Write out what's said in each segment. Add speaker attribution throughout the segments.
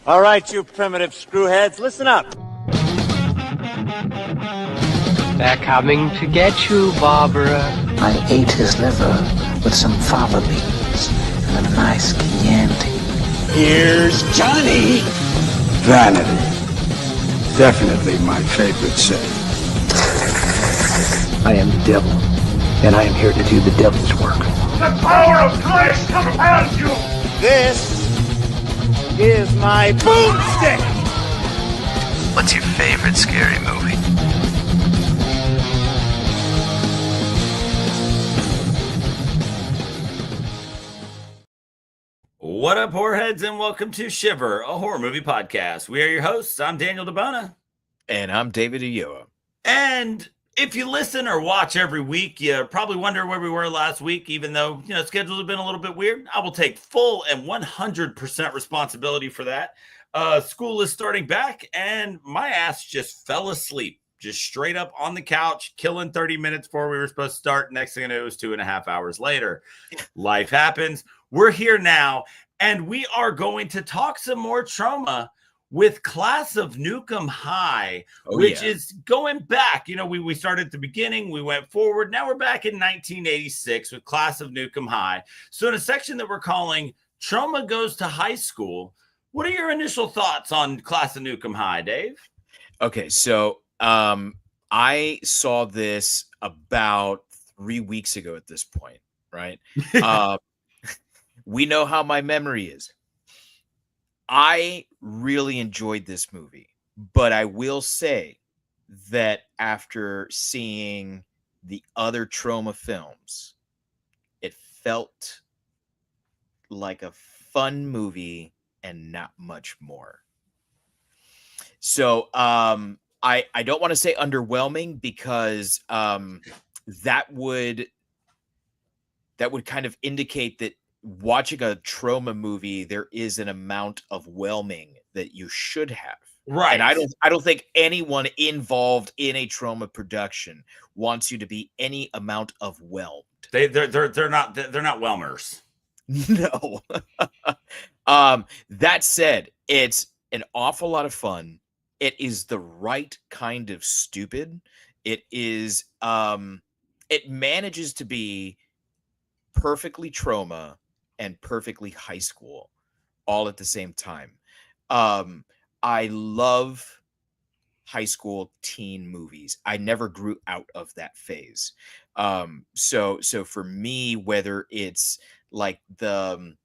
Speaker 1: All right, you primitive screwheads, listen up.
Speaker 2: They're coming to get you, Barbara.
Speaker 3: I ate his liver with some fava beans and a nice Chianti.
Speaker 4: Here's Johnny.
Speaker 5: Vanity. Definitely my favorite sin.
Speaker 3: I am the devil, and I am here to do the devil's work.
Speaker 4: The power of Christ compels you.
Speaker 1: This is my boomstick.
Speaker 6: What's your favorite scary movie?
Speaker 7: What up, horrorheads, and welcome to Shiver, a horror movie podcast. We are your hosts. I'm Daniel DeBona.
Speaker 8: And I'm David Ulloa.
Speaker 7: And if you listen or watch every week, you probably wonder where we were last week, even though, schedules have been a little bit weird. I will take full and 100% responsibility for that. School is starting back, and my ass just fell asleep, just straight up on the couch, killing 30 minutes before we were supposed to start. Next thing I knew, it was 2.5 hours later. Life happens. We're here now, and we are going to talk some more Troma with Class of Nuke High, which is going back. We started at the beginning, we went forward. Now we're back in 1986 with Class of Nuke High. So in a section that we're calling Troma Goes to High School, what are your initial thoughts on Class of Nuke High, Dave?
Speaker 8: Okay, so I saw this about 3 weeks ago at this point, right? We know how my memory is. I really enjoyed this movie, but I will say that after seeing the other Troma films, it felt like a fun movie and not much more. So I don't want to say underwhelming, because that would kind of indicate that watching a Troma movie, there is an amount of whelming that you should have.
Speaker 7: Right.
Speaker 8: And I don't think anyone involved in a Troma production wants you to be any amount of whelmed.
Speaker 7: They're not whelmers.
Speaker 8: No. That said, it's an awful lot of fun. It is the right kind of stupid. It is it manages to be perfectly Troma and perfectly high school all at the same time. I love high school teen movies. I never grew out of that phase. So for me, whether it's like the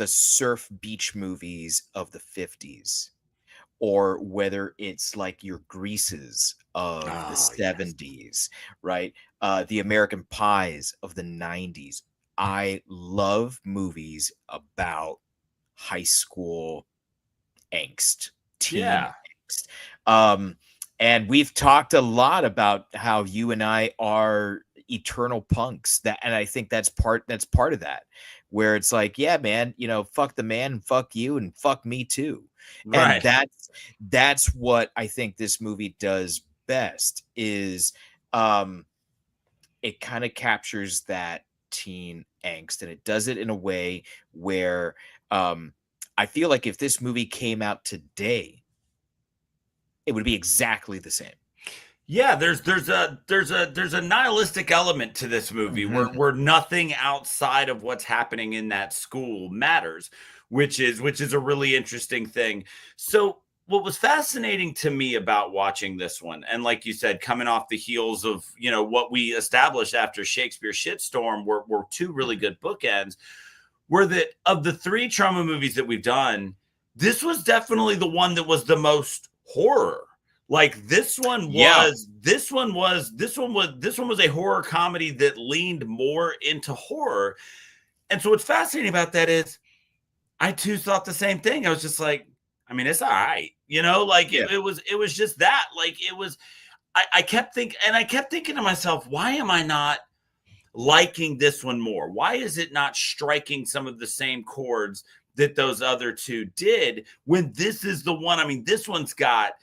Speaker 8: surf beach movies of the 50s, or whether it's like your Greases of the 70s, right? The American Pies of the 90s. I love movies about high school angst, teen angst. And we've talked a lot about how you and I are eternal punks. And I think that's part of that, where it's like, yeah, man, fuck the man, fuck you, and fuck me too. Right. And that's what I think this movie does best, is it kind of captures that teen angst, and it does it in a way where I feel like if this movie came out today, it would be exactly the same.
Speaker 7: Yeah, there's a nihilistic element to this movie, where nothing outside of what's happening in that school matters, which is a really interesting thing. So what was fascinating to me about watching this one, and like you said, coming off the heels of what we established after Shakespeare Shitstorm, were two really good bookends, were that of the three Troma movies that we've done, this was definitely the one that was the most horror. Like this one was a horror comedy that leaned more into horror. And so what's fascinating about that is I too thought the same thing. I was just like, I mean, it's all right. It was just that, like, it was, I kept thinking to myself, why am I not liking this one more? Why is it not striking some of the same chords that those other two did, when this is the one? I mean, this one's got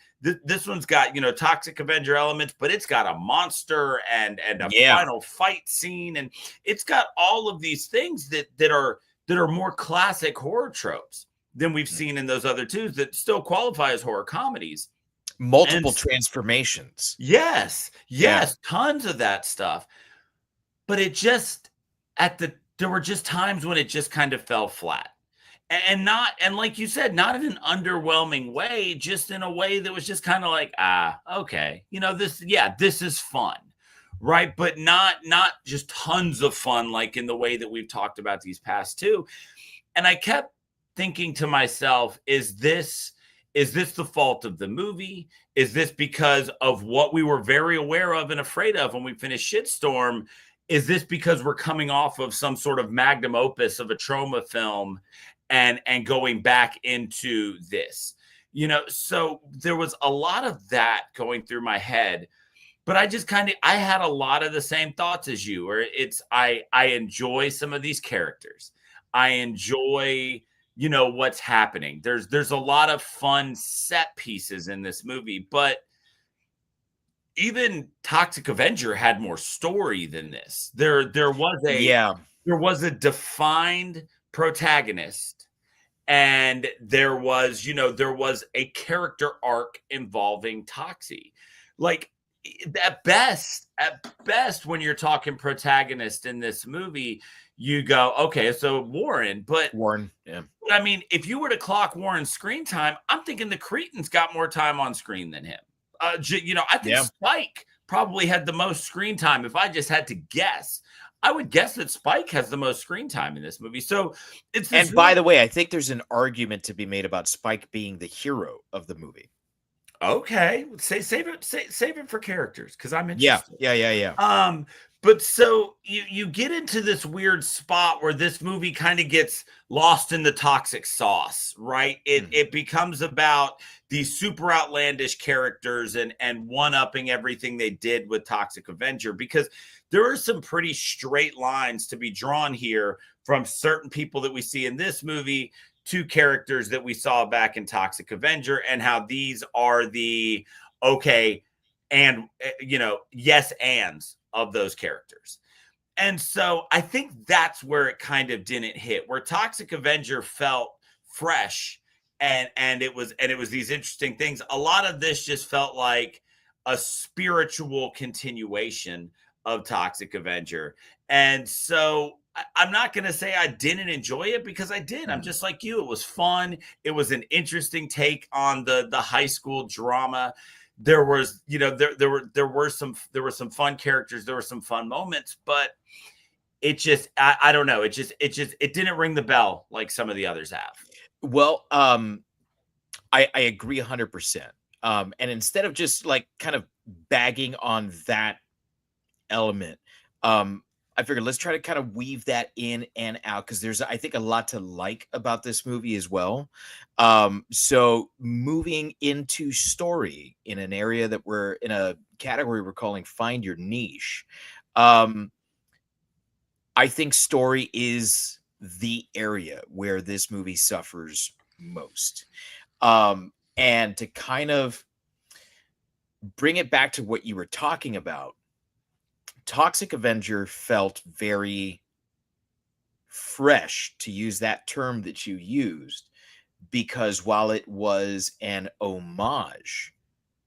Speaker 7: Toxic Avenger elements, but it's got a monster and a final fight scene, and it's got all of these things that are more classic horror tropes. than we've seen in those other two that still qualify as horror comedies.
Speaker 8: Multiple transformations.
Speaker 7: Yes, tons of that stuff. But it just there were just times when it just kind of fell flat. And like you said, not in an underwhelming way, just in a way that was just kind of like, okay, this is fun, right? But not just tons of fun, like in the way that we've talked about these past two. And I kept thinking to myself, is this the fault of the movie? Is this because of what we were very aware of and afraid of when we finished Shitstorm? Is this because we're coming off of some sort of magnum opus of a Troma film and going back into this? So there was a lot of that going through my head, but I just I had a lot of the same thoughts as you, where I enjoy some of these characters. I enjoy, what's happening. There's a lot of fun set pieces in this movie, but even Toxic Avenger had more story than this. There was a defined protagonist, and there was a character arc involving Toxie. Like at best, when you're talking protagonist in this movie, you go, okay, so Warren, yeah. I mean, if you were to clock Warren's screen time, I'm thinking the Cretans got more time on screen than him. I think Spike probably had the most screen time. If I just had to guess, I would guess that Spike has the most screen time in this movie. So it's
Speaker 8: and by the way, I think there's an argument to be made about Spike being the hero of the movie.
Speaker 7: Okay, save it for characters because I'm interested.
Speaker 8: Yeah.
Speaker 7: But so you get into this weird spot where this movie kind of gets lost in the toxic sauce, right? It becomes about these super outlandish characters and one-upping everything they did with Toxic Avenger, because there are some pretty straight lines to be drawn here from certain people that we see in this movie to characters that we saw back in Toxic Avenger, and how these are the okay and yes ands of those characters. And so I think that's where it kind of didn't hit, where Toxic Avenger felt fresh and it was these interesting things. A lot of this just felt like a spiritual continuation of Toxic Avenger. And so I'm not going to say I didn't enjoy it, because I did. I'm just like you. It was fun. It was an interesting take on the high school drama. There was, there were some fun characters. There were some fun moments, but it just, I don't know. It didn't ring the bell like some of the others have.
Speaker 8: Well, I agree 100%. And instead of just like kind of bagging on that element, I figured let's try to kind of weave that in and out, because there's, I think, a lot to like about this movie as well. So moving into story in an area that we're in a category we're calling Find Your Niche. I think story is the area where this movie suffers most. And to kind of bring it back to what you were talking about, Toxic Avenger felt very fresh, to use that term that you used, because while it was an homage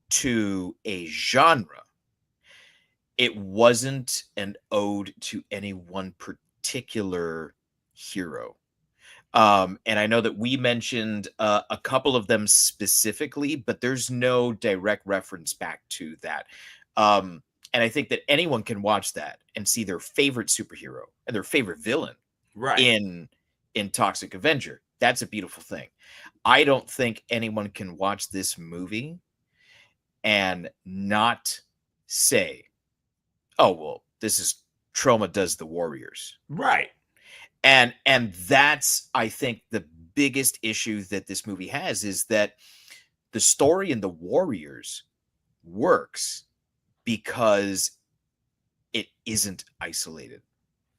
Speaker 8: to a genre, it wasn't an ode to any one particular hero. And I know that we mentioned a couple of them specifically, but there's no direct reference back to that. And I think that anyone can watch that and see their favorite superhero and their favorite villain in Toxic Avenger. That's a beautiful thing. I don't think anyone can watch this movie and not say, oh, well, this is Troma does the Warriors.
Speaker 7: Right.
Speaker 8: And that's, I think, the biggest issue that this movie has, is that the story in the Warriors works because it isn't isolated,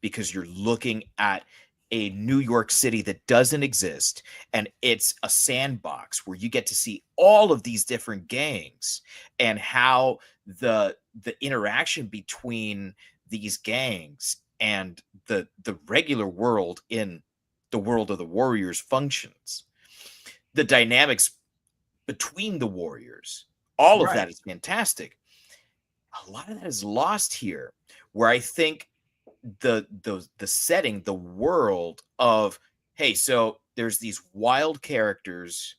Speaker 8: because you're looking at a New York City that doesn't exist, and it's a sandbox where you get to see all of these different gangs and how the interaction between these gangs and the regular world in the world of the Warriors functions. the dynamics between the warriors. All of
Speaker 7: Right.
Speaker 8: that is fantastic. A lot of that is lost here, where I think the setting, the world of, hey, so there's these wild characters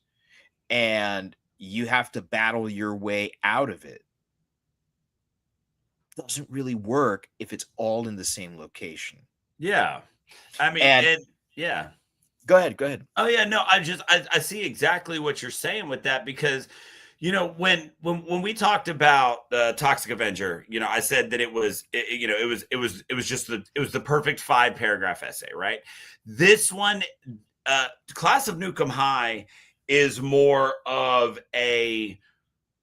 Speaker 8: and you have to battle your way out of it, doesn't really work if it's all in the same location.
Speaker 7: Yeah. I mean,
Speaker 8: And-
Speaker 7: yeah.
Speaker 8: Go ahead.
Speaker 7: Oh yeah, no, I see exactly what you're saying with that, because when we talked about Toxic Avenger, I said that it was just the perfect 5-paragraph essay, right? This one, Class of Nukem High, is more of a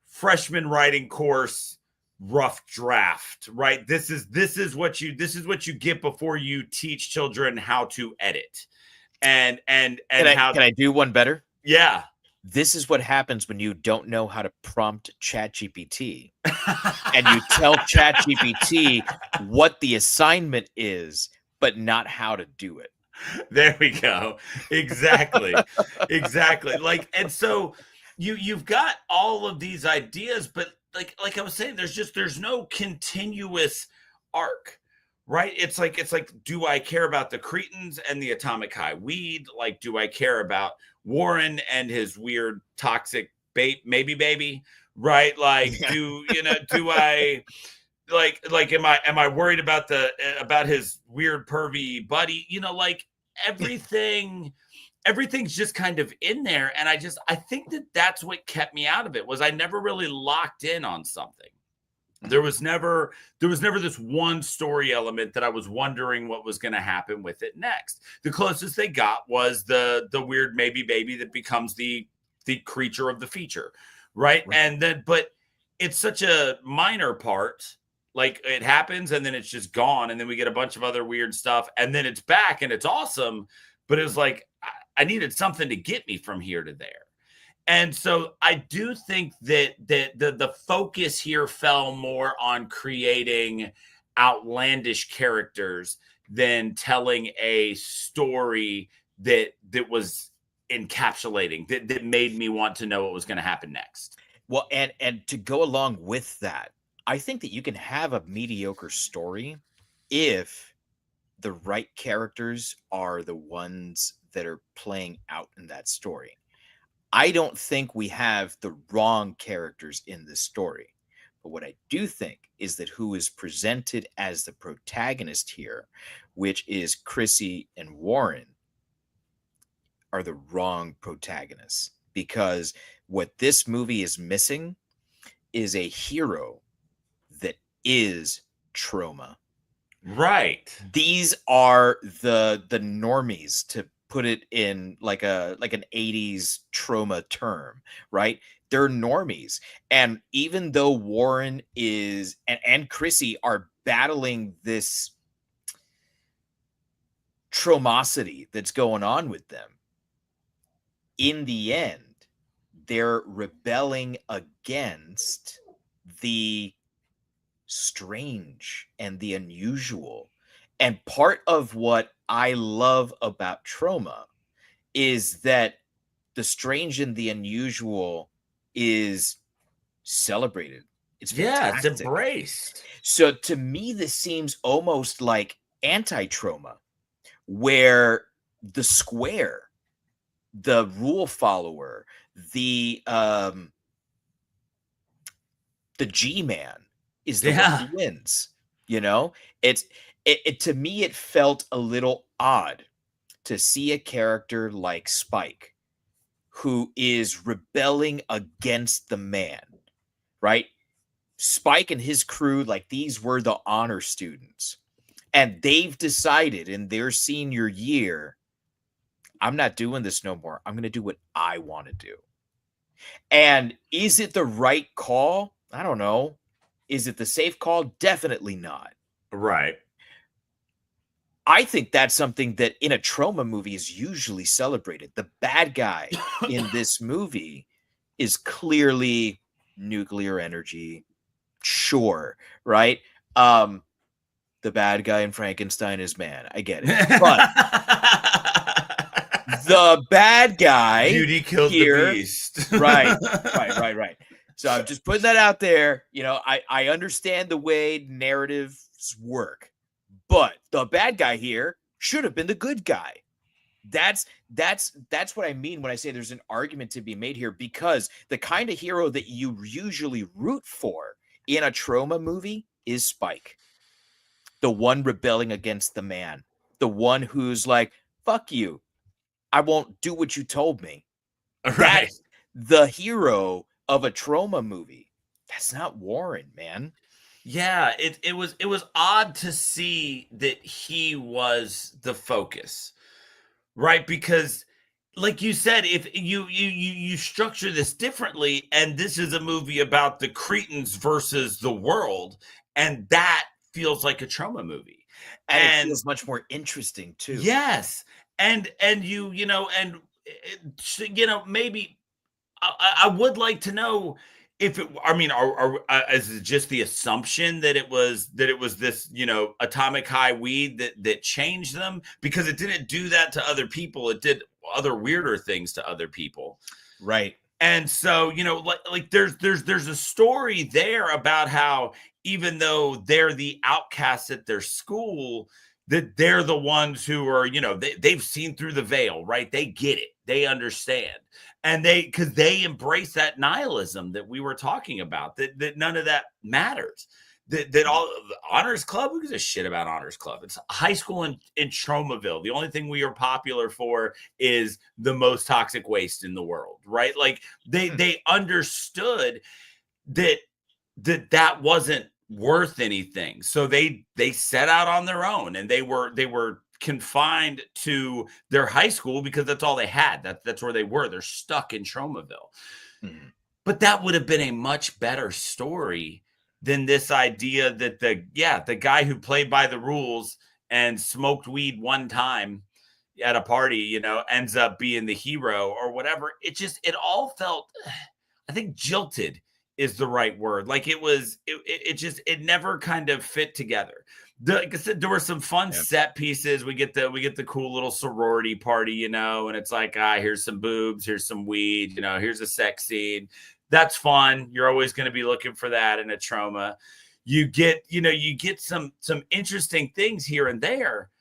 Speaker 7: freshman writing course rough draft, right? This is what you get before you teach children how to edit. And
Speaker 8: can I do one better?
Speaker 7: Yeah.
Speaker 8: This is what happens when you don't know how to prompt ChatGPT and you tell ChatGPT what the assignment is, but not how to do it.
Speaker 7: There we go. Exactly. Exactly. And so you've got all of these ideas, but like I was saying, there's no continuous arc. Right? It's like, do I care about the Cretans and the atomic high weed? Like, do I care about Warren and his weird toxic maybe baby? Right? Like, do I am I worried about his weird pervy buddy? Like everything's just kind of in there. And I think that's what kept me out of it, was I never really locked in on something. There was never this one story element that I was wondering what was going to happen with it next. The closest they got was the weird maybe baby that becomes the creature of the feature, right? And then, but it's such a minor part. Like, it happens and then it's just gone, and then we get a bunch of other weird stuff, and then it's back and it's awesome. But it was like I needed something to get me from here to there. And so I do think that the focus here fell more on creating outlandish characters than telling a story that was encapsulating, that made me want to know what was going to happen next.
Speaker 8: Well, and to go along with that, I think that you can have a mediocre story if the right characters are the ones that are playing out in that story. I don't think we have the wrong characters in this story. But what I do think is that who is presented as the protagonist here, which is Chrissy and Warren, are the wrong protagonists. Because what this movie is missing is a hero that is Troma.
Speaker 7: Right.
Speaker 8: These are the normies, to put it in like an 80s Troma term, right? They're normies. And even though Warren is and Chrissy are battling this Tromosity that's going on with them, in the end, they're rebelling against the strange and the unusual. And part of what I love about Troma is that the strange and the unusual is celebrated. It's fantastic.
Speaker 7: It's embraced.
Speaker 8: So to me, this seems almost like anti-Troma, where the square, the rule follower, the G-man is the one who wins. It to me, it felt a little odd to see a character like Spike, who is rebelling against the man, right? Spike and his crew, like, these were the honor students, and they've decided in their senior year, I'm not doing this no more. I'm going to do what I want to do. And is it the right call? I don't know. Is it the safe call? Definitely not.
Speaker 7: Right.
Speaker 8: I think that's something that in a Troma movie is usually celebrated. The bad guy in this movie is clearly nuclear energy. Sure, right? The bad guy in Frankenstein is man. I get it. But the bad guy.
Speaker 7: Beauty killed
Speaker 8: here,
Speaker 7: the beast.
Speaker 8: right. So I'm just putting that out there. You know, I understand the way narratives work, but the bad guy here should have been the good guy. That's what I mean when I say there's an argument to be made here, because the kind of hero that you usually root for in a Troma movie is Spike. The one rebelling against the man. The one who's like, fuck you. I won't do what you told me.
Speaker 7: Right.
Speaker 8: That's the hero of a Troma movie. That's not Warren, man.
Speaker 7: Yeah, it was odd to see that he was the focus. Right? Because like you said, if you structure this differently, and this is a movie about the Cretans versus the world, and that feels like a Troma movie.
Speaker 8: And it feels much more interesting too.
Speaker 7: Yes. And maybe I would like to know if it, I mean, is it just the assumption that it was this, atomic high weed that changed them? Because it didn't do that to other people. It did other weirder things to other people.
Speaker 8: Right.
Speaker 7: And so, like there's a story there about how even though they're the outcasts at their school, that they're the ones who are, they've seen through the veil, right? They get it. They understand. And because they embrace that nihilism that we were talking about, that none of that matters. That all the Honors Club, who gives a shit about Honors Club? It's a high school in Tromaville. The only thing we are popular for is the most toxic waste in the world, right? Like they understood that wasn't worth anything. So they set out on their own, and they were confined to their high school because that's all they had. That's where they were. They're stuck in Tromaville. Mm-hmm. But that would have been a much better story than this idea that the guy who played by the rules and smoked weed one time at a party, ends up being the hero or whatever. It all felt, I think, jilted is the right word. Like it never kind of fit together. Like I said, there were some fun set pieces. We get the cool little sorority party, and it's like, here's some boobs, here's some weed, here's a sex scene. That's fun. You're always going to be looking for that in a Troma. You get some interesting things here and there.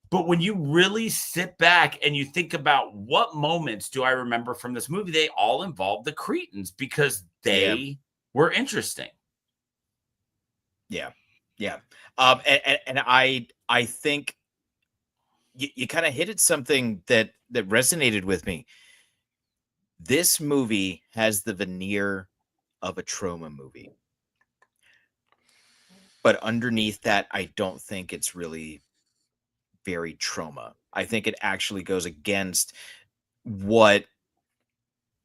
Speaker 7: But when you really sit back and you think about what moments do I remember from this movie, they all involve the Cretans because they were interesting.
Speaker 8: Yeah. And I think you kind of hit at something that resonated with me. This movie has the veneer of a Troma movie, but underneath that, I don't think it's really very Troma. I think it actually goes against what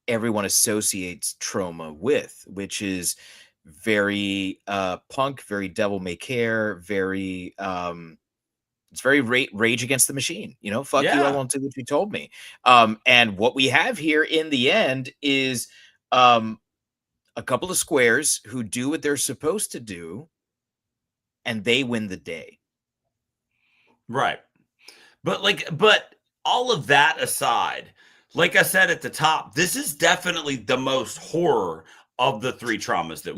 Speaker 8: everyone associates Troma with, which is very punk, very Devil May Care, very it's very Rage Against the Machine. Fuck you, I won't do what you told me. And what we have here in the end is a couple of squares who do what they're supposed to do, and they win the day.
Speaker 7: Right. But all of that aside, like I said at the top, this is definitely the most horror of the three Tromas that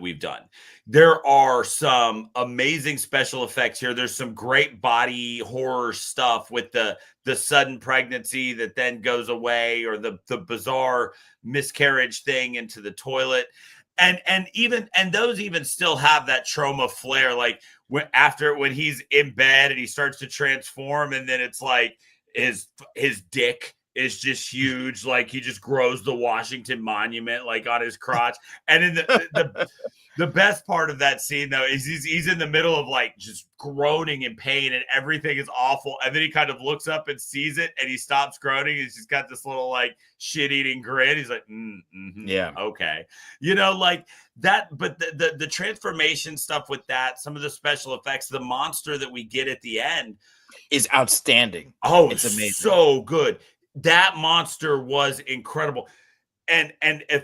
Speaker 7: we've done. There are some amazing special effects here. There's some great body horror stuff with the sudden pregnancy that then goes away, or the bizarre miscarriage thing into the toilet. And those even still have that Troma flair, like when he's in bed and he starts to transform, and then it's like his dick is just huge, like he just grows the Washington Monument like on his crotch. And then the best part of that scene though is he's in the middle of like just groaning in pain and everything is awful, and then he kind of looks up and sees it and he stops groaning. He's just got this little like shit-eating grin. He's like, okay, like that. But the transformation stuff with that, some of the special effects, the monster that we get at the end
Speaker 8: is outstanding.
Speaker 7: Oh,
Speaker 8: it's amazing,
Speaker 7: so good. That monster was incredible. And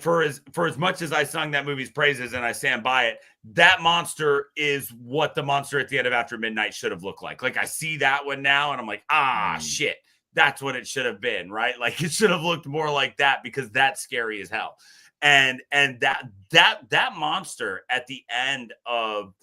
Speaker 7: for as much as I sung that movie's praises and I stand by it, that monster is what the monster at the end of After Midnight should have looked like. Like I see that one now and I'm like, shit. that's what it should have been, right? Like it should have looked more like that because that's scary as hell. And that monster at the end of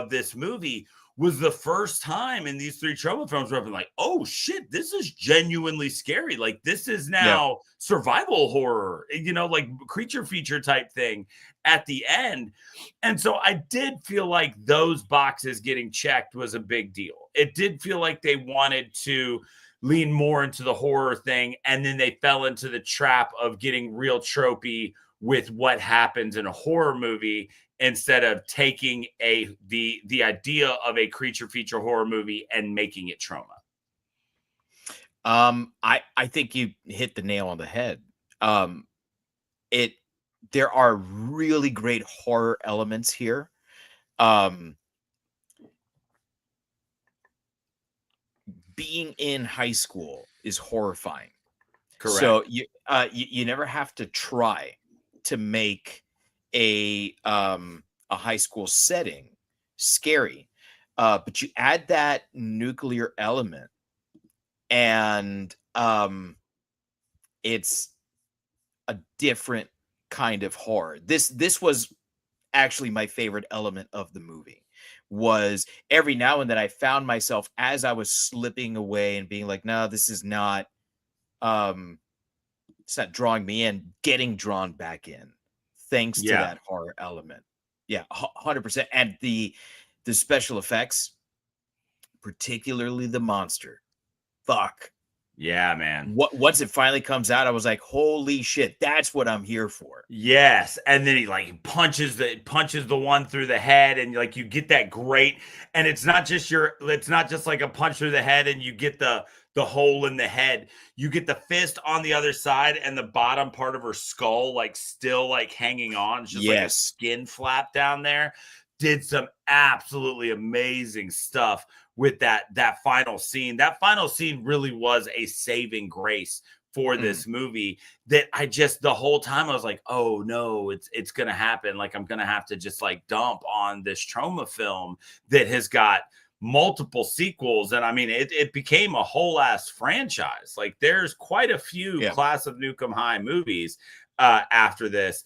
Speaker 7: this movie was the first time in these 3 Troma films where I've been like, oh shit, this is genuinely scary. Like this is now survival horror, like creature feature type thing at the end. And so I did feel like those boxes getting checked was a big deal. It did feel like they wanted to lean more into the horror thing. And then they fell into the trap of getting real tropey with what happens in a horror movie instead of taking the idea of a creature feature horror movie and making it Troma.
Speaker 8: I think you hit the nail on the head. There are really great horror elements here. Being in high school is horrifying.
Speaker 7: Correct.
Speaker 8: So you never have to try to make a high school setting scary, but you add that nuclear element, and it's a different kind of horror. This was actually my favorite element of the movie. Was every now and then I found myself as I was slipping away and being like, no, this is not it's not drawing me in, getting drawn back in thanks to that horror element. Yeah, 100%. And the special effects, particularly the monster. Fuck.
Speaker 7: Yeah, man.
Speaker 8: Once it finally comes out, I was like, holy shit, that's what I'm here for.
Speaker 7: Yes. And then he punches the one through the head, and like you get that great, and it's not just like a punch through the head and you get the hole in the head. You get the fist on the other side and the bottom part of her skull like still like hanging on. It's just like a skin flap down there. Did some absolutely amazing stuff with that final scene. That final scene really was a saving grace for this movie, that the whole time I was like, oh no, it's gonna happen. Like I'm gonna have to just like dump on this Troma film that has got multiple sequels. And I mean, it became a whole ass franchise. Like there's quite a few Class of Nuke High movies after this.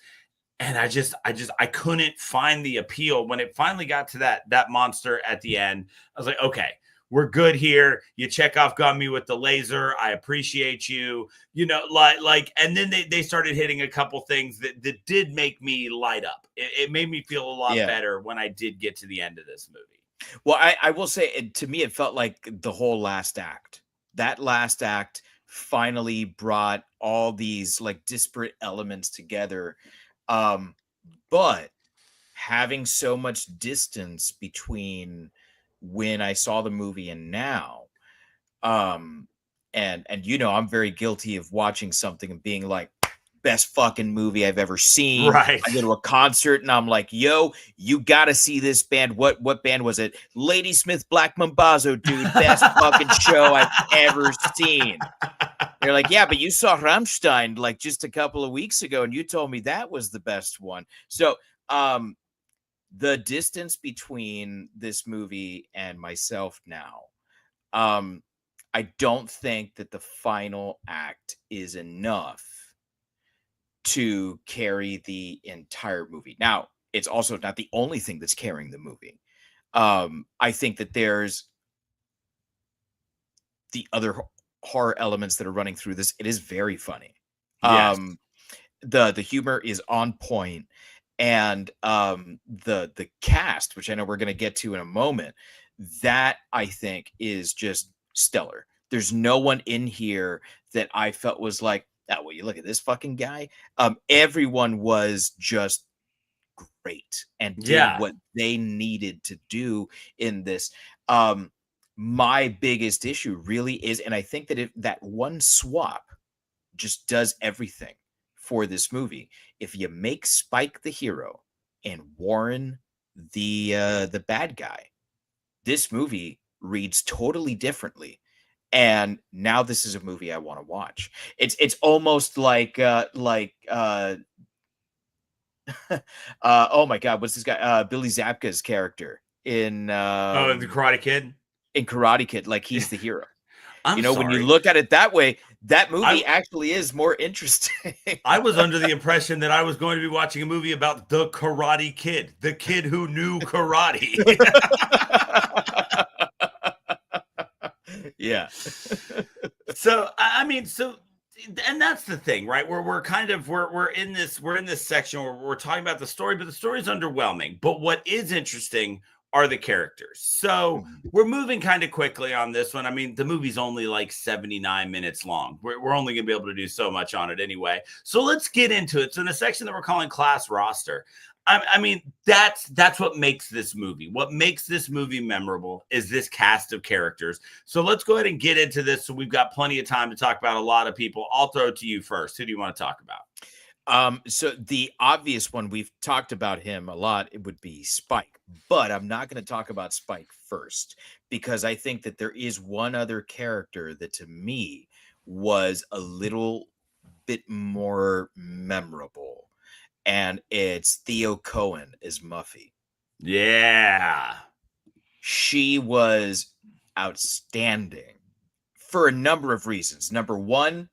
Speaker 7: And I couldn't find the appeal when it finally got to that monster at the end. I was like, okay, we're good here. You Chekhov got me with the laser. I appreciate you, and then they started hitting a couple things that did make me light up. It made me feel a lot better when I did get to the end of this movie.
Speaker 8: Well, I will say, to me, it felt like the whole last act. That last act finally brought all these like disparate elements together. But having so much distance between when I saw the movie and now, and I'm very guilty of watching something and being like, best fucking movie I've ever seen.
Speaker 7: Right.
Speaker 8: I go to a concert and I'm like, yo, you gotta see this band. What band was it? Ladysmith Black Mambazo, dude. Best fucking show I've ever seen. They're like, yeah, but you saw Rammstein like just a couple of weeks ago and you told me that was the best one. So the distance between this movie and myself now, I don't think that the final act is enough to carry the entire movie. Now, it's also not the only thing that's carrying the movie. I think that there's the other horror elements that are running through this. It is very funny.
Speaker 7: Yes.
Speaker 8: The humor is on point, and the cast, which I know we're going to get to in a moment, that I think is just stellar. There's no one in here that I felt was like, oh, well, you look at this fucking guy. Everyone was just great and did what they needed to do in this. My biggest issue really is, and I think that if that one swap just does everything for this movie, if you make Spike the hero and Warren the bad guy, this movie reads totally differently. And now this is a movie I want to watch. It's almost like oh my God, what's this guy? Billy Zabka's character in
Speaker 7: the Karate Kid.
Speaker 8: In Karate Kid, like he's the hero.
Speaker 7: I'm
Speaker 8: When you
Speaker 7: sorry.
Speaker 8: look at it that way, that movie actually is more interesting.
Speaker 7: I was under the impression that I was going to be watching a movie about the Karate Kid, the kid who knew karate.
Speaker 8: Yeah.
Speaker 7: So and that's the thing, right? We're in this section where we're talking about the story, but the story is underwhelming. But what is interesting are the characters. So we're moving kind of quickly on this one. I mean, the movie's only like 79 minutes long. We're only going to be able to do so much on it anyway. So let's get into it. So in a section that we're calling Class Roster, I mean, that's what makes this movie. What makes this movie memorable is this cast of characters. So let's go ahead and get into this. So we've got plenty of time to talk about a lot of people. I'll throw it to you first. Who do you want to talk about?
Speaker 8: So the obvious one, we've talked about him a lot, it would be Spike, but I'm not going to talk about Spike first because I think that there is one other character that to me was a little bit more memorable, and it's Theo Cohen as Muffy.
Speaker 7: Yeah.
Speaker 8: She was outstanding for a number of reasons. Number one,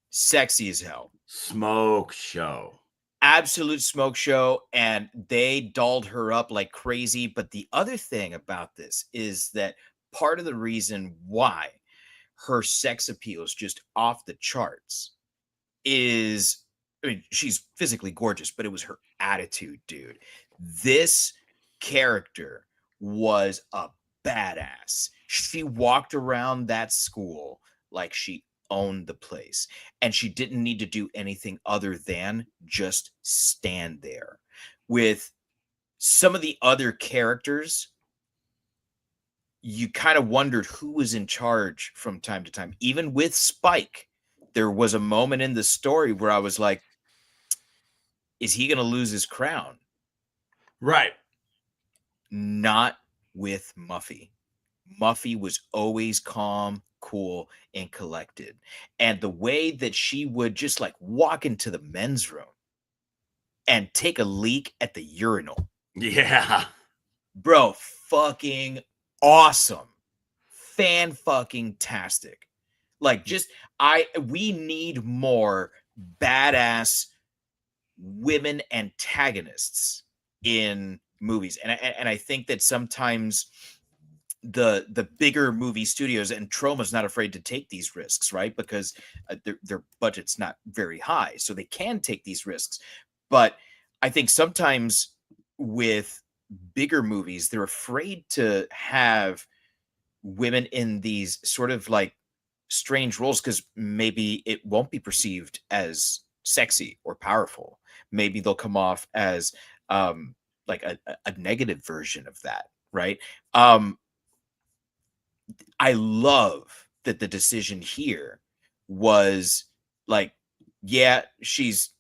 Speaker 8: sexy as hell.
Speaker 7: Smoke show.
Speaker 8: Absolute smoke show, and they dolled her up like crazy. But the other thing about this is that part of the reason why her sex appeal is just off the charts is, I mean, she's physically gorgeous, but it was her attitude, dude. This character was a badass. She walked around that school like she owned the place, and she didn't need to do anything other than just stand there. With some of the other characters, you kind of wondered who was in charge from time to time. Even with Spike, there was a moment in the story where I was like, is he going to lose his crown?
Speaker 7: Right.
Speaker 8: Not with Muffy. Muffy was always calm, cool, and collected. And the way that she would just like walk into the men's room and take a leak at the urinal.
Speaker 7: Yeah.
Speaker 8: Bro, fucking awesome. Fan-fucking-tastic. Like, just, we need more badass women antagonists in movies. And I think that sometimes the bigger movie studios, and Troma's not afraid to take these risks, right? Because their budget's not very high, so they can take these risks. But I think sometimes with bigger movies, they're afraid to have women in these sort of like strange roles because maybe it won't be perceived as sexy or powerful. Maybe they'll come off as like a negative version of that, right? I love that the decision here was like, yeah, she's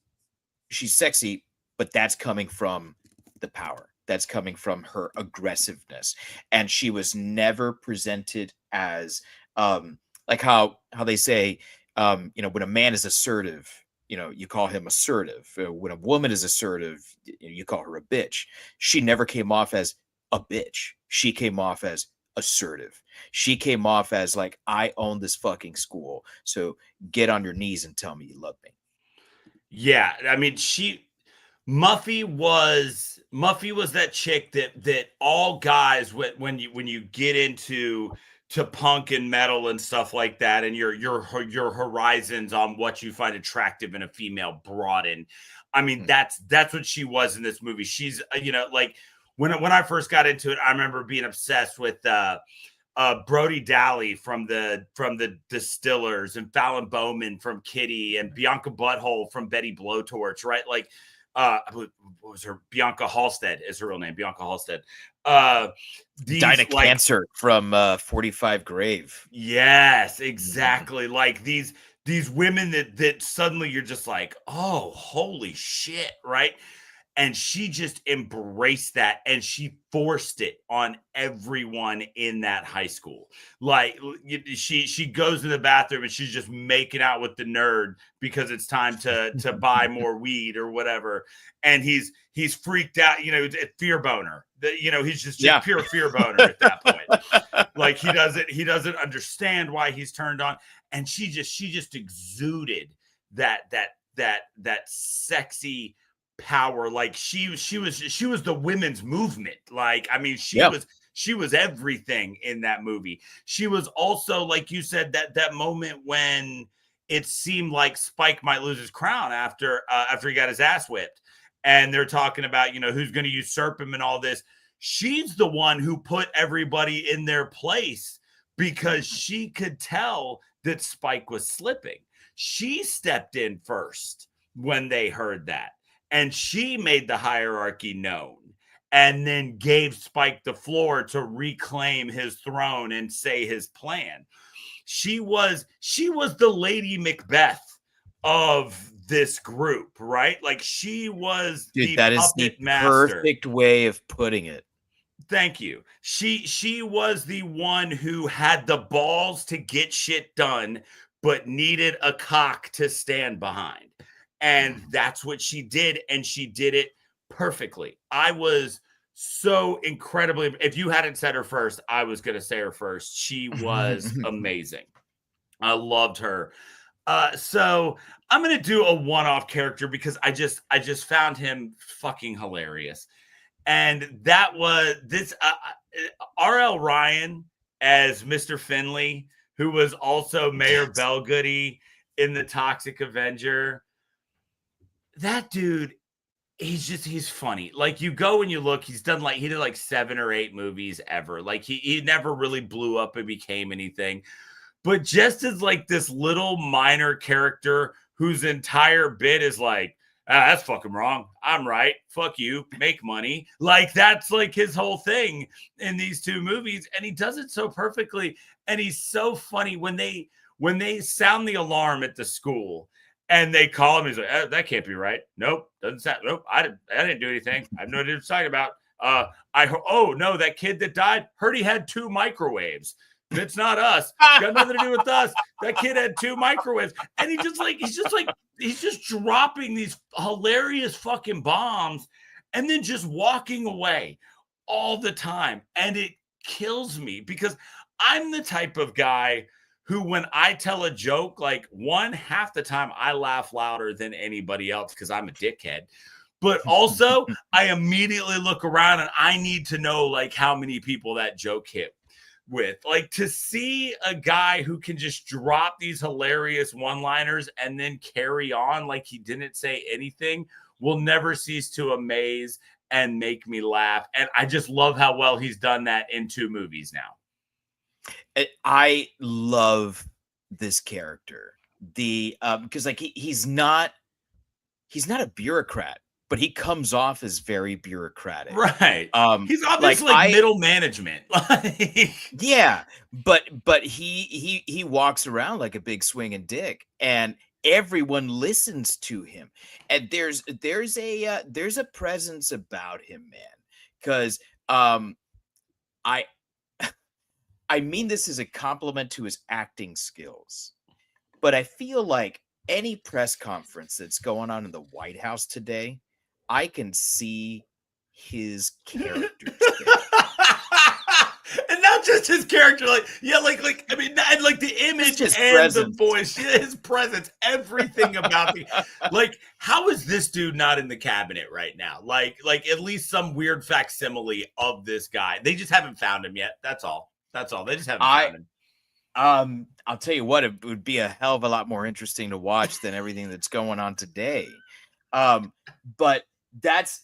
Speaker 8: sexy, but that's coming from the power. That's coming from her aggressiveness. And she was never presented as like how they say, when a man is assertive, you call him assertive. When a woman is assertive, you call her a bitch. She never came off as a bitch. She came off as assertive. She came off as like, I own this fucking school, so get on your knees and tell me you love me.
Speaker 7: Yeah, I mean, Muffy was that chick that all guys, when you get into punk and metal and stuff like that, and your horizons on what you find attractive in a female broaden. I mean, that's what she was in this movie. She's like when I first got into it, I remember being obsessed with Brody Daly from the Distillers, and Fallon Bowman from Kitty, and Bianca Butthole from Betty Blowtorch, right? Like, what was her? Bianca Halstead is her real name. Bianca Halstead.
Speaker 8: Dinah Cancer from 45 Grave.
Speaker 7: Yes, exactly. Like these women that suddenly you're just like, oh, holy shit, right? And she just embraced that, and she forced it on everyone in that high school. Like she goes to the bathroom and she's just making out with the nerd because it's time to buy more weed or whatever. And he's freaked out, fear boner. He's just pure fear boner at that point. Like he doesn't understand why he's turned on. And she just exuded that sexy power. Like she was the women's movement. Like, I mean, she was everything in that movie. She was also, like you said, that moment when it seemed like Spike might lose his crown after he got his ass whipped, and they're talking about who's going to usurp him and all this. She's the one who put everybody in their place because she could tell that Spike was slipping. She stepped in first when they heard that. And she made the hierarchy known and then gave Spike the floor to reclaim his throne and say his plan. She was the Lady Macbeth of this group, right? Like she was the puppet master.
Speaker 8: Perfect way of putting it.
Speaker 7: Thank you. She was the one who had the balls to get shit done, but needed a cock to stand behind. And that's what she did. And she did it perfectly. I was so incredibly, if you hadn't said her first, I was going to say her first. She was amazing. I loved her. So I'm going to do a one-off character because I just found him fucking hilarious. And that was this R.L. Ryan as Mr. Finley, who was also Mayor Bellgoody in The Toxic Avenger. That dude, he's funny. Like you go and you look, he did like 7 or 8 movies ever. Like he never really blew up and became anything. But just as like this little minor character whose entire bit is like, that's fucking wrong. I'm right. Fuck you. Make money. Like that's like his whole thing in these 2 movies. And he does it so perfectly. And he's so funny when they sound the alarm at the school. And they call him. He's like, that can't be right. Nope. Doesn't sound. Nope. I didn't do anything. I have no idea what you're talking about. Oh, no. That kid that died, heard he had 2 microwaves. It's not us. Got nothing to do with us. That kid had 2 microwaves. And he's just dropping these hilarious fucking bombs and then just walking away all the time. And it kills me because I'm the type of guy who, when I tell a joke, like half the time I laugh louder than anybody else because I'm a dickhead. But also I immediately look around and I need to know like how many people that joke hit with. Like to see a guy who can just drop these hilarious one-liners and then carry on like he didn't say anything will never cease to amaze and make me laugh. And I just love how well he's done that in 2 movies now.
Speaker 8: I love this character. Because like he's not a bureaucrat, but he comes off as very bureaucratic.
Speaker 7: Right. He's obviously like middle management.
Speaker 8: Yeah, but he walks around like a big swinging dick, and everyone listens to him. And there's a presence about him, man. Because I mean this as a compliment to his acting skills, but I feel like any press conference that's going on in the White House today, I can see his character.
Speaker 7: And not just his character, like I mean, and like the image and presence. The voice, his presence, everything about me. Like, how is this dude not in the cabinet right now? Like at least some weird facsimile of this guy. They just haven't found him yet. That's all. They just haven't found him.
Speaker 8: I'll tell you what, it would be a hell of a lot more interesting to watch than everything that's going on today. But that's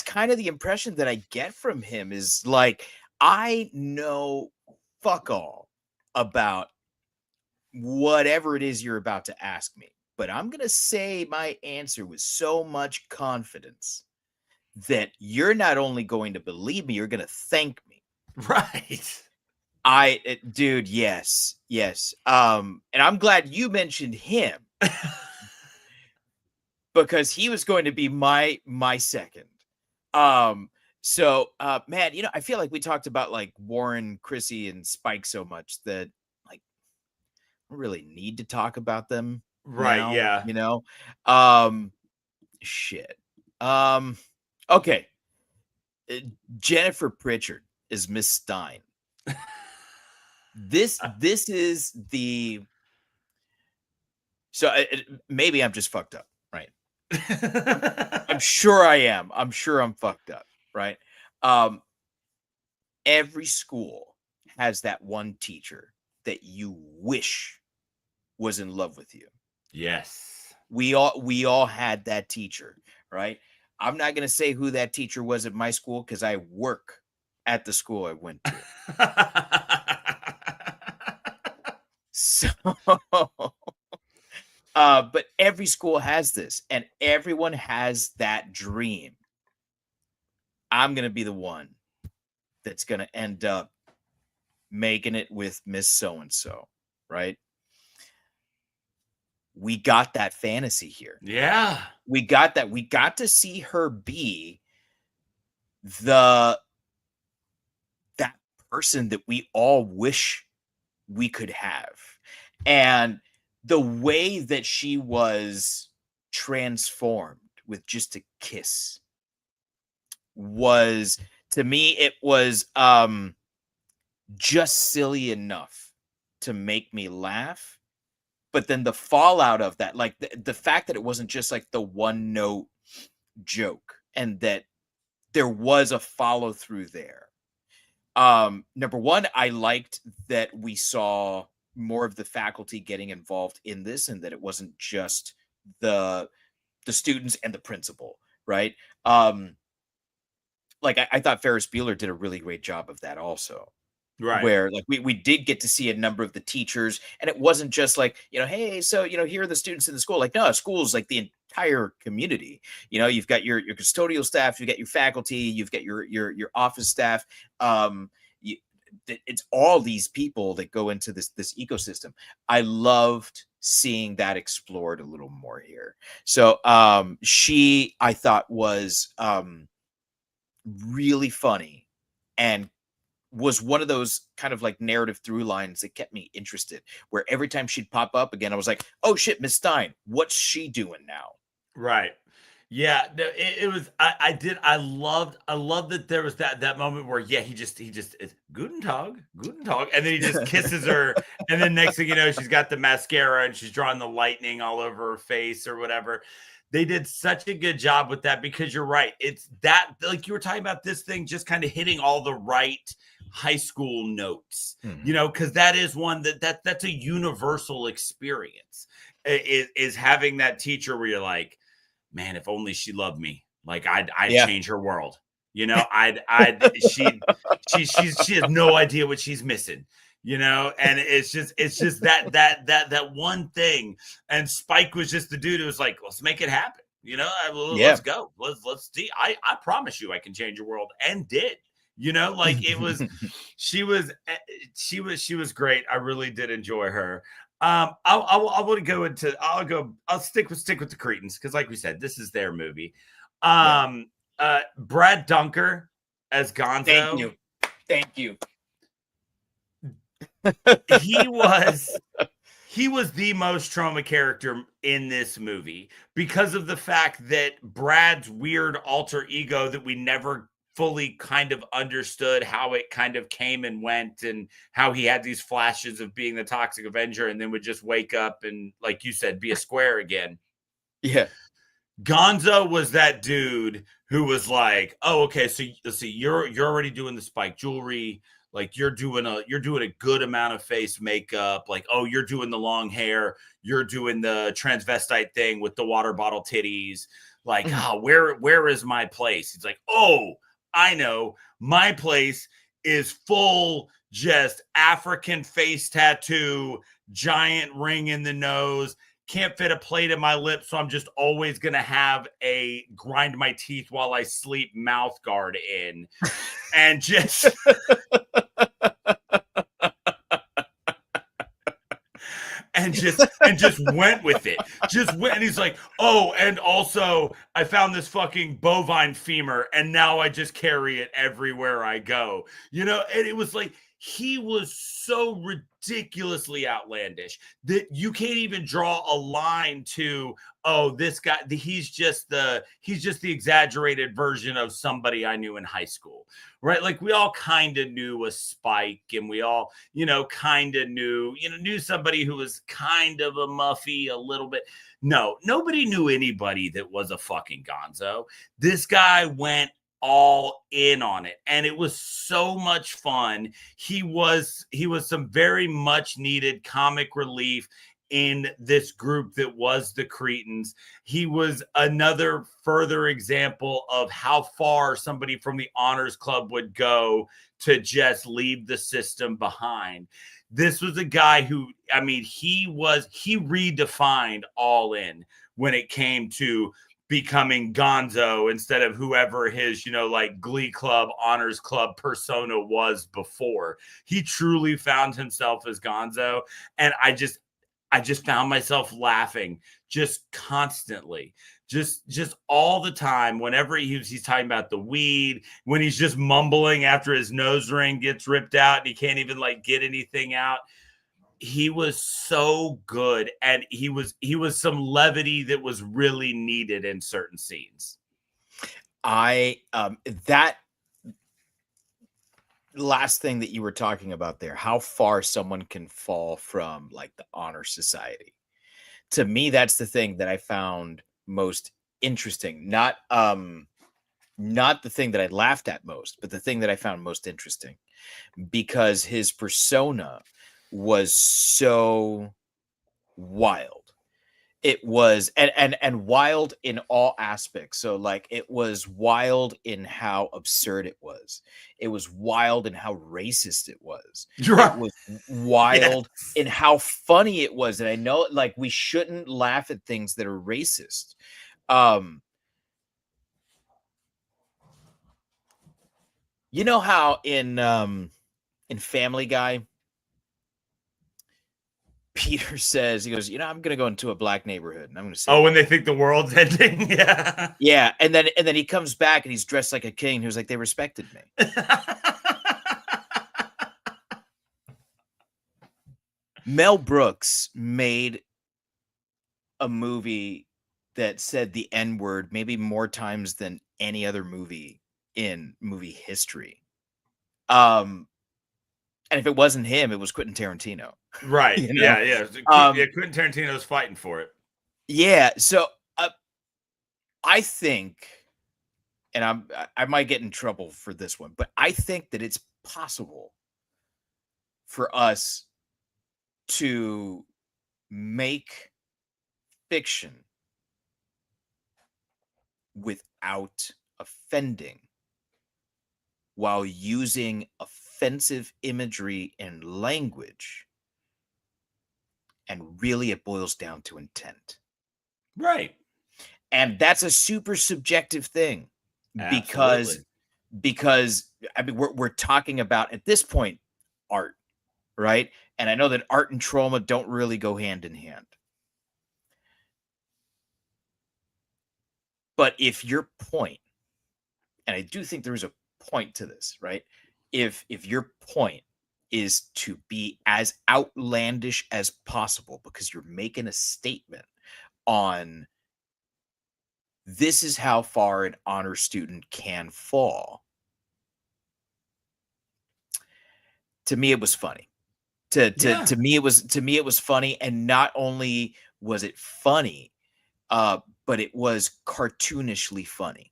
Speaker 8: kind of the impression that I get from him is like, I know fuck all about whatever it is you're about to ask me, but I'm going to say my answer with so much confidence that you're not only going to believe me, you're going to thank me.
Speaker 7: Right.
Speaker 8: Dude, yes. And I'm glad you mentioned him because he was going to be my second. So man, I feel like we talked about like Warren, Chrissy, and Spike so much that like I don't really need to talk about them
Speaker 7: Right,
Speaker 8: now,
Speaker 7: yeah.
Speaker 8: Shit. Okay. Jennifer Pritchard is Miss Stein. This is the maybe I'm just fucked up, right? I'm sure I am. I'm sure I'm fucked up, right? Every school has that one teacher that you wish was in love with you.
Speaker 7: Yes.
Speaker 8: We all had that teacher, right? I'm not going to say who that teacher was at my school because I work at the school I went to. So, but every school has this, and everyone has that dream. I'm going to be the one that's going to end up making it with Miss So-and-so, right? We got that fantasy here.
Speaker 7: Yeah.
Speaker 8: We got that. We got to see her be that person that we all wish we could have. And the way that she was transformed with just a kiss was, to me, it was just silly enough to make me laugh. But then the fallout of that, like the fact that it wasn't just like the one note joke and that there was a follow through there. Number one, I liked that we saw more of the faculty getting involved in this and that it wasn't just the students and the principal, right? Like I thought Ferris Bueller did a really great job of that also.
Speaker 7: Right.
Speaker 8: Where like we did get to see a number of the teachers, and it wasn't just like, hey, so here are the students in the school. Like, no, school's like the entire community. You've got your custodial staff, you've got your faculty, you've got your office staff. It's all these people that go into this ecosystem. I loved seeing that explored a little more here. So she, I thought, was really funny and was one of those kind of like narrative through lines that kept me interested, where every time she'd pop up again, I was like, oh shit, Miss Stein, what's she doing now?
Speaker 7: Right. Yeah, no, it was, I loved that there was that moment where, yeah, he just is Guten Tag, and then he just kisses her, and then next thing you know, she's got the mascara and she's drawing the lightning all over her face or whatever. They did such a good job with that, because you're right. It's that, like you were talking about, this thing just kind of hitting all the right high school notes, because that is one that's a universal experience, is having that teacher where you're like, man, if only she loved me, like I'd change her world. She has no idea what she's missing, and it's just that one thing. And Spike was just the dude who was like, let's make it happen. Let's go. Let's see. I promise you I can change your world, and did. Like it was, she was great. I really did enjoy her. I want to go into, I'll stick with the Cretans, because like we said, this is their movie. Brad Dunker as Gonzo.
Speaker 8: Thank you.
Speaker 7: He was the most Troma character in this movie, because of the fact that Brad's weird alter ego that we never fully kind of understood how it kind of came and went, and how he had these flashes of being the Toxic Avenger and then would just wake up and, like you said, be a square again.
Speaker 8: Yeah.
Speaker 7: Gonzo was that dude who was like, oh, okay, so let's see, you're already doing the Spike jewelry, like you're doing a good amount of face makeup, like, oh, you're doing the long hair, you're doing the transvestite thing with the water bottle titties, like, where is my place? He's like, oh, I know, my place is full, just African face tattoo, giant ring in the nose, can't fit a plate in my lips, so I'm just always going to have a grind my teeth while I sleep mouth guard in. And just... and just went with it. Just went, and he's like, oh, and also I found this fucking bovine femur, and now I just carry it everywhere I go. You know, and it was like he was so ridiculously outlandish that you can't even draw a line to, oh, this guy, he's just the exaggerated version of somebody I knew in high school, right? Like we all kind of knew a Spike, and we all, you know, kind of knew somebody who was kind of a Muffy a little bit. No, nobody knew anybody that was a fucking Gonzo. This guy went all in on it, and it was so much fun. He was some very much needed comic relief in this group that was the Cretans. He was another further example of how far somebody from the Honors Club would go to just leave the system behind. This was a guy who, I mean, he redefined all in when it came to becoming Gonzo instead of whoever his, you know, like Glee Club, Honors Club persona was before. He truly found himself as Gonzo. And I just found myself laughing just constantly, just all the time. Whenever he's talking about the weed, when he's just mumbling after his nose ring gets ripped out and he can't even like get anything out. He was so good, and he was some levity that was really needed in certain scenes.
Speaker 8: That last thing that you were talking about there, how far someone can fall from like the honor society. To me, that's the thing that I found most interesting. Not the thing that I laughed at most, but the thing that I found most interesting, because his persona was so wild. It was and wild in all aspects. So like it was wild in how absurd it was. It was wild in how racist it was. It was wild in how funny it was. And I know like we shouldn't laugh at things that are racist. You know how in Family Guy, Peter says, he goes, you know, I'm going to go into a black neighborhood and I'm going to say,
Speaker 7: oh, when they think the world's ending. Yeah.
Speaker 8: Yeah. And then he comes back and he's dressed like a king. He was like, they respected me. Mel Brooks made a movie that said the N-word maybe more times than any other movie in movie history. And if it wasn't him, it was Quentin Tarantino.
Speaker 7: Right. You know? Yeah. Quentin Tarantino's fighting for it.
Speaker 8: Yeah. So I think, and I might get in trouble for this one, but I think that it's possible for us to make fiction without offending, while using offensive imagery and language. And really it boils down to intent.
Speaker 7: Right.
Speaker 8: And that's a super subjective thing. Because I mean we're talking about at this point art, right? And I know that art and Troma don't really go hand in hand. But if your point, and I do think there is a point to this, right? If your point is to be as outlandish as possible because you're making a statement on this is how far an honor student can fall. To me, it was funny. To me, it was funny, and not only was it funny, but it was cartoonishly funny,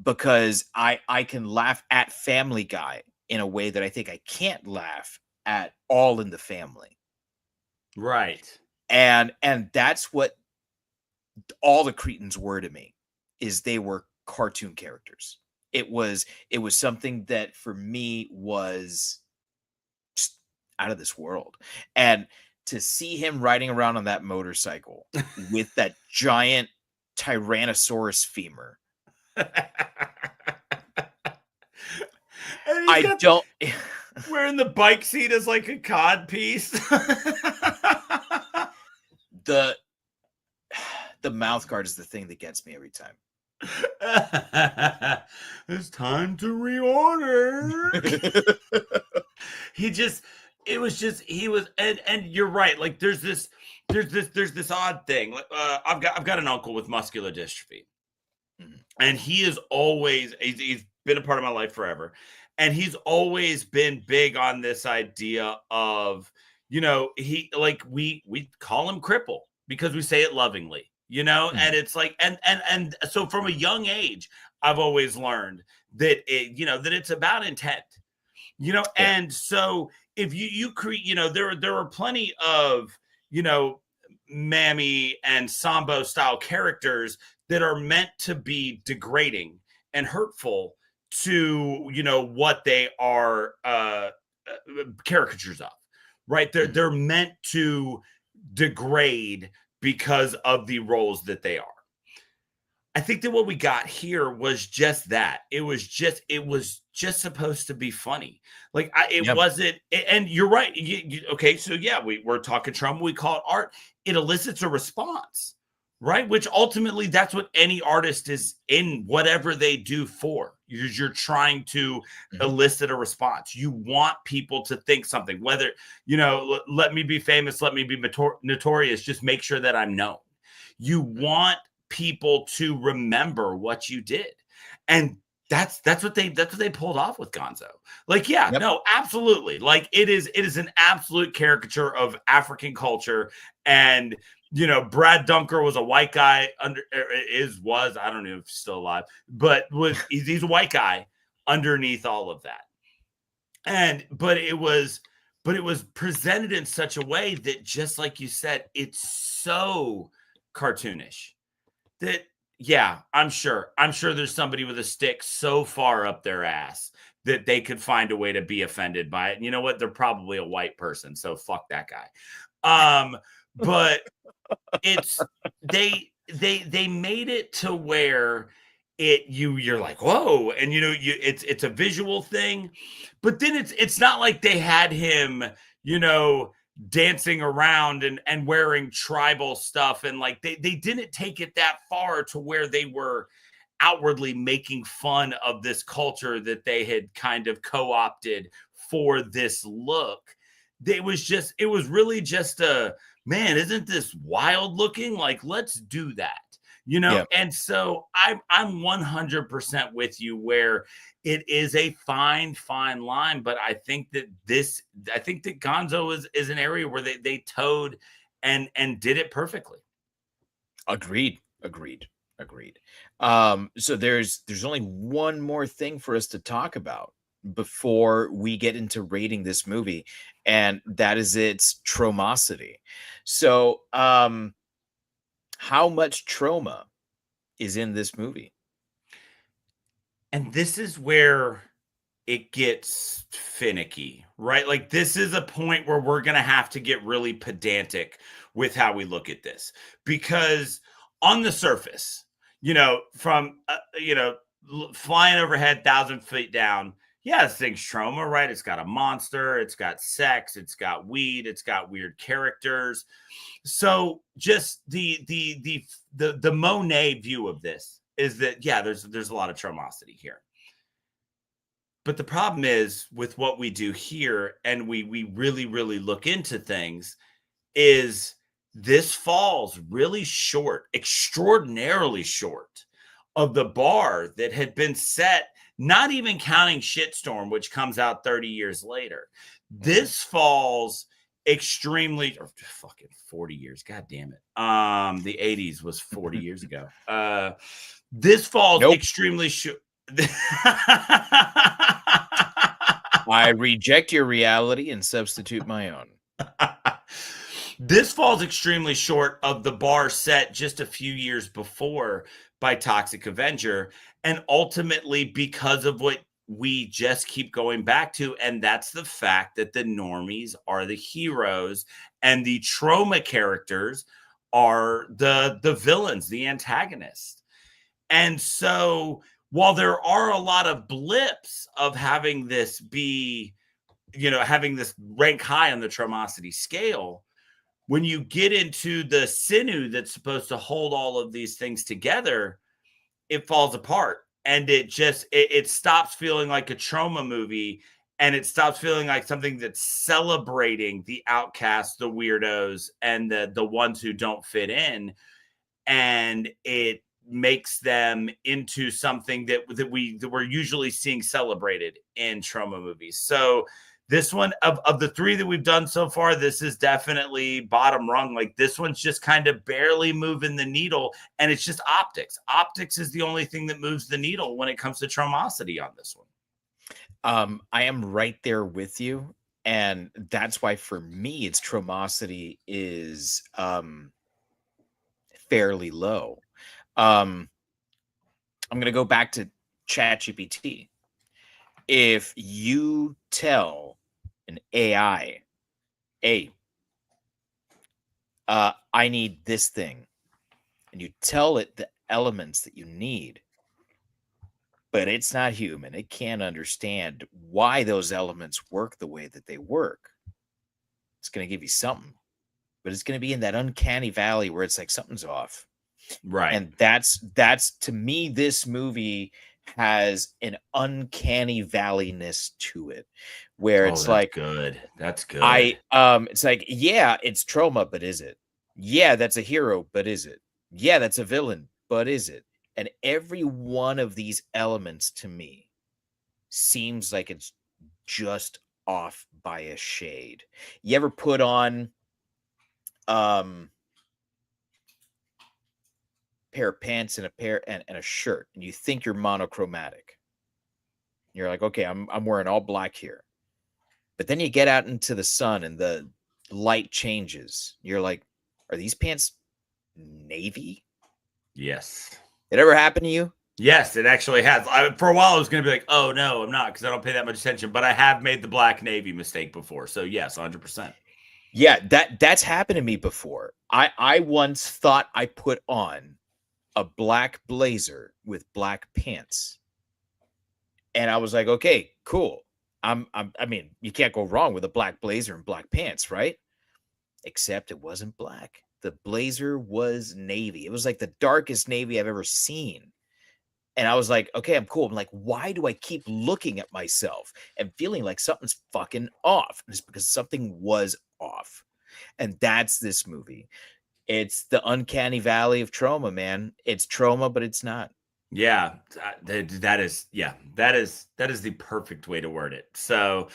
Speaker 8: because I can laugh at Family Guy in a way that I think I can't laugh at All in the Family.
Speaker 7: Right.
Speaker 8: And that's what all the Cretans were to me, is they were cartoon characters. It was something that for me was just out of this world. And to see him riding around on that motorcycle with that giant Tyrannosaurus femur. I don't
Speaker 7: wearing the bike seat as like a cod piece.
Speaker 8: The mouth guard is the thing that gets me every time.
Speaker 7: It's time to reorder. And you're right. Like there's this odd thing. Like I've got an uncle with muscular dystrophy, and he's been a part of my life forever, and he's always been big on this idea of, we call him cripple because we say it lovingly. And it's like, and so from a young age, I've always learned that that it's about intent, and so if you create, there are plenty of, Mammy and Sambo style characters that are meant to be degrading and hurtful to, what they are, caricatures of, right? They're meant to degrade because of the roles that they are. I think that what we got here was just that. It was just supposed to be funny. Like it wasn't, and you're right. Okay. So yeah, we're talking Troma. We call it art. It elicits a response, right? Which ultimately that's what any artist is in whatever they do for. You're trying to elicit a response. You want people to think something, whether, let me be famous, let me be notorious, just make sure that I'm known. You want people to remember what you did. And that's what they pulled off with Gonzo. Like, no, absolutely. Like it is an absolute caricature of African culture. And Brad Dunker was a white guy I don't know if he's still alive, but he's a white guy underneath all of that. But it was presented in such a way that, just like you said, it's so cartoonish that, I'm sure there's somebody with a stick so far up their ass that they could find a way to be offended by it. And you know what? They're probably a white person, so fuck that guy. But it's they made it to where you're like, whoa, and it's a visual thing, but then it's not like they had him dancing around and wearing tribal stuff, and like they didn't take it that far to where they were outwardly making fun of this culture that they had kind of co-opted for this look. It was really just a, man, isn't this wild looking? Like, let's do that, And so I'm 100% with you where it is a fine line, but I think that Gonzo is an area where they towed and did it perfectly.
Speaker 8: Agreed. So there's only one more thing for us to talk about before we get into rating this movie, and that is its Tromosity. So how much Troma is in this movie?
Speaker 7: And this is where it gets finicky, right? Like this is a point where we're going to have to get really pedantic with how we look at this, because on the surface, from, flying overhead 1,000 feet down, this thing's Troma, right? It's got a monster, it's got sex, it's got weed, it's got weird characters. So just the Monet view of this is that, there's a lot of Tromosity here. But the problem is with what we do here, and we really, really look into things, is this falls really short, extraordinarily short of the bar that had been set, not even counting Shitstorm, which comes out 30 years later. This falls extremely, or fucking 40 years. God damn it. The 80s was 40 years ago. This falls extremely short.
Speaker 8: I reject your reality and substitute my own.
Speaker 7: This falls extremely short of the bar set just a few years before by Toxic Avenger, and ultimately because of what we just keep going back to, and that's the fact that the normies are the heroes and the Troma characters are the villains, the antagonists. And so while there are a lot of blips of having this be, having this rank high on the Tromosity scale, when you get into the sinew that's supposed to hold all of these things together, it falls apart. And it stops feeling like a Troma movie, and it stops feeling like something that's celebrating the outcasts, the weirdos, and the ones who don't fit in. And it makes them into something that we're usually seeing celebrated in Troma movies. So this one of the three that we've done so far, this is definitely bottom rung. Like, this one's just kind of barely moving the needle, and it's just optics. Optics is the only thing that moves the needle when it comes to Tromosity on this one.
Speaker 8: I am right there with you, and that's why for me, its Tromosity is fairly low. I'm going to go back to ChatGPT. If you tell an AI, hey, I need this thing, and you tell it the elements that you need, but it's not human, it can't understand why those elements work the way that they work, it's going to give you something, but it's going to be in that uncanny valley where it's like something's off.
Speaker 7: Right.
Speaker 8: And that's to me, this movie has an uncanny valleyness to it, where it's like,
Speaker 7: good. That's good.
Speaker 8: It's like, yeah, it's Troma, but is it? Yeah, that's a hero, but is it? Yeah, that's a villain, but is it? And every one of these elements to me seems like it's just off by a shade. You ever put on pair of pants and a shirt, and you think you're monochromatic? You're like, okay, I'm wearing all black here. But then you get out into the sun and the light changes. You're like, are these pants navy?
Speaker 7: Yes.
Speaker 8: It ever happen to you?
Speaker 7: Yes, it actually has. For a while, I was going to be like, oh, no, I'm not, because I don't pay that much attention. But I have made the black navy mistake before. So, yes, 100%.
Speaker 8: Yeah, that's happened to me before. I once thought I put on a black blazer with black pants, and I was like, okay, cool. I mean, you can't go wrong with a black blazer and black pants, right? Except it wasn't black. The blazer was navy. It was like the darkest navy I've ever seen. And I was like, okay, I'm cool. I'm like, why do I keep looking at myself and feeling like something's fucking off? And it's because something was off. And that's this movie. It's the uncanny valley of Troma, man. It's Troma, but it's not.
Speaker 7: Yeah, that is the perfect way to word it. So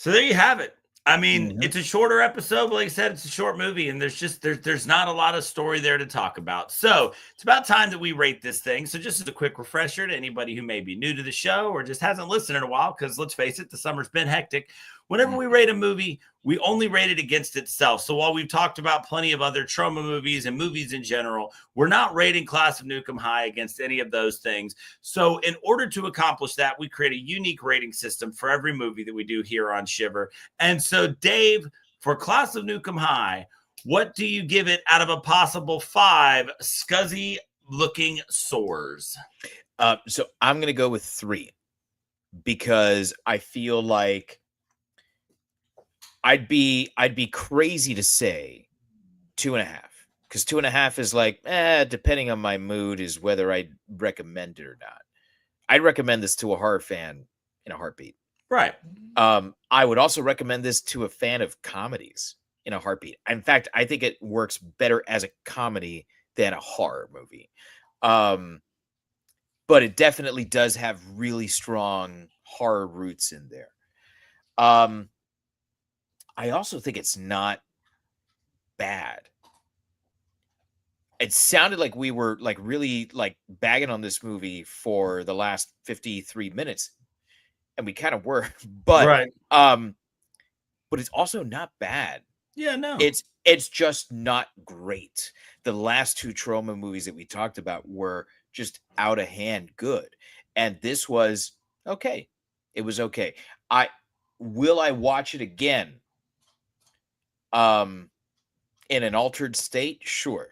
Speaker 7: there you have it. I mean, It's a shorter episode, but like I said, it's a short movie, and there's not a lot of story there to talk about. So it's about time that we rate this thing. So just as a quick refresher to anybody who may be new to the show or just hasn't listened in a while, because let's face it, the summer's been hectic. Whenever we rate a movie, we only rate it against itself. So while we've talked about plenty of other Troma movies and movies in general, we're not rating Class of Nuke 'Em High against any of those things. So in order to accomplish that, we create a unique rating system for every movie that we do here on Shiver. And so, Dave, for Class of Nuke 'Em High, what do you give it out of a possible 5 scuzzy-looking sores?
Speaker 8: So I'm going to go with 3, because I feel like I'd be crazy to say 2.5, because 2.5 is like, depending on my mood, is whether I'd recommend it or not. I'd recommend this to a horror fan in a heartbeat.
Speaker 7: Right.
Speaker 8: I would also recommend this to a fan of comedies in a heartbeat. In fact, I think it works better as a comedy than a horror movie. But it definitely does have really strong horror roots in there. I also think it's not bad. It sounded like we were like really like bagging on this movie for the last 53 minutes, and we kind of were, but
Speaker 7: right.
Speaker 8: But it's also not bad.
Speaker 7: Yeah, no.
Speaker 8: It's just not great. The last 2 Troma movies that we talked about were just out of hand good, and this was okay. It was okay. Will I watch it again? In an altered state? Sure.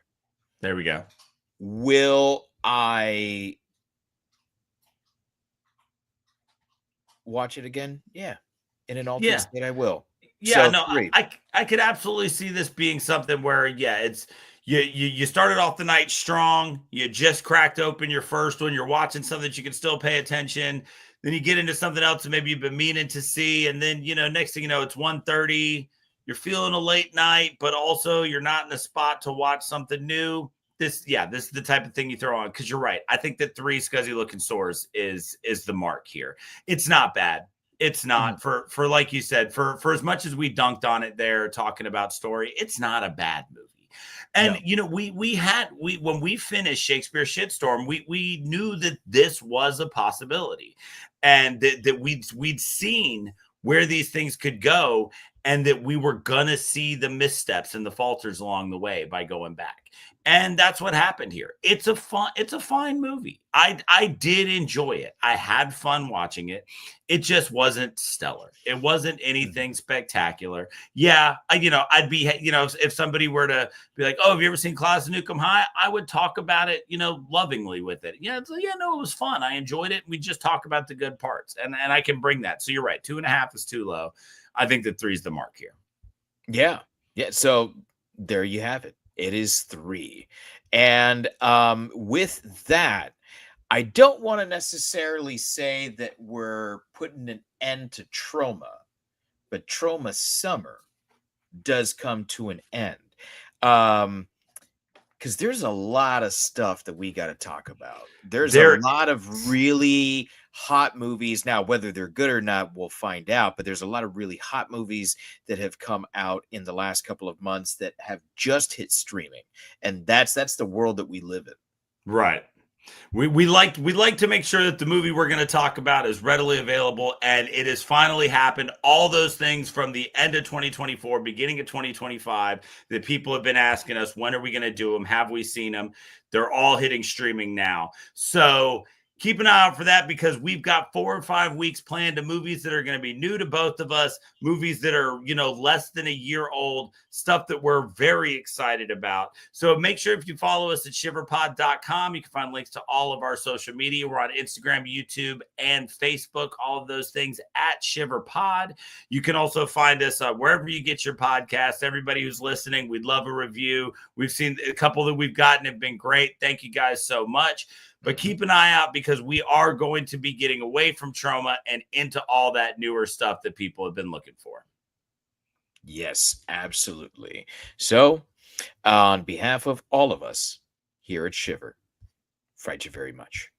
Speaker 7: There we go.
Speaker 8: Will I watch it again? Yeah. In an altered state, I will.
Speaker 7: Yeah,
Speaker 8: So
Speaker 7: no,
Speaker 8: three.
Speaker 7: I could absolutely see this being something where, yeah, it's you started off the night strong. You just cracked open your first one. You're watching something that you can still pay attention. Then you get into something else that maybe you've been meaning to see, and then next thing you know, it's 1:30. You're feeling a late night, but also you're not in a spot to watch something new. This is the type of thing you throw on, because you're right. I think that 3 scuzzy looking sores is the mark here. It's not bad. It's not for like you said, for as much as we dunked on it there talking about story, it's not a bad movie. And
Speaker 8: No.
Speaker 7: we when we finished Shakespeare Shitstorm, we knew that this was a possibility, and that we'd seen where these things could go, and that we were gonna see the missteps and the falters along the way by going back. And that's what happened here. It's a fine movie. I did enjoy it. I had fun watching it. It just wasn't stellar. It wasn't anything spectacular. Yeah, I'd be, if somebody were to be like, "Oh, have you ever seen Class of Nuke 'Em High?" I would talk about it, lovingly with it. Yeah, no, it was fun. I enjoyed it. We just talk about the good parts, and I can bring that. So you're right. 2.5 is too low. I think that 3 is the mark here.
Speaker 8: Yeah. So there you have it. It is 3. And with that, I don't want to necessarily say that we're putting an end to Troma, but Troma Summer does come to an end. Because there's a lot of stuff that we got to talk about. There's a lot of really hot movies. Now, whether they're good or not, we'll find out. But there's a lot of really hot movies that have come out in the last couple of months that have just hit streaming. And that's the world that we live in.
Speaker 7: Right. We like to make sure that the movie we're going to talk about is readily available, and it has finally happened. All those things from the end of 2024, beginning of 2025, that people have been asking us, when are we going to do them? Have we seen them? They're all hitting streaming now. So keep an eye out for that, because we've got 4 or 5 weeks planned of movies that are going to be new to both of us, movies that are, less than a year old, stuff that we're very excited about. So make sure if you follow us at shiverpod.com, you can find links to all of our social media. We're on Instagram, YouTube, and Facebook, all of those things at ShiverPod. You can also find us wherever you get your podcasts. Everybody who's listening, we'd love a review. We've seen a couple that we've gotten have been great. Thank you guys so much. But keep an eye out, because we are going to be getting away from Troma and into all that newer stuff that people have been looking for.
Speaker 8: Yes, absolutely. So, on behalf of all of us here at Shiver, fright you very much.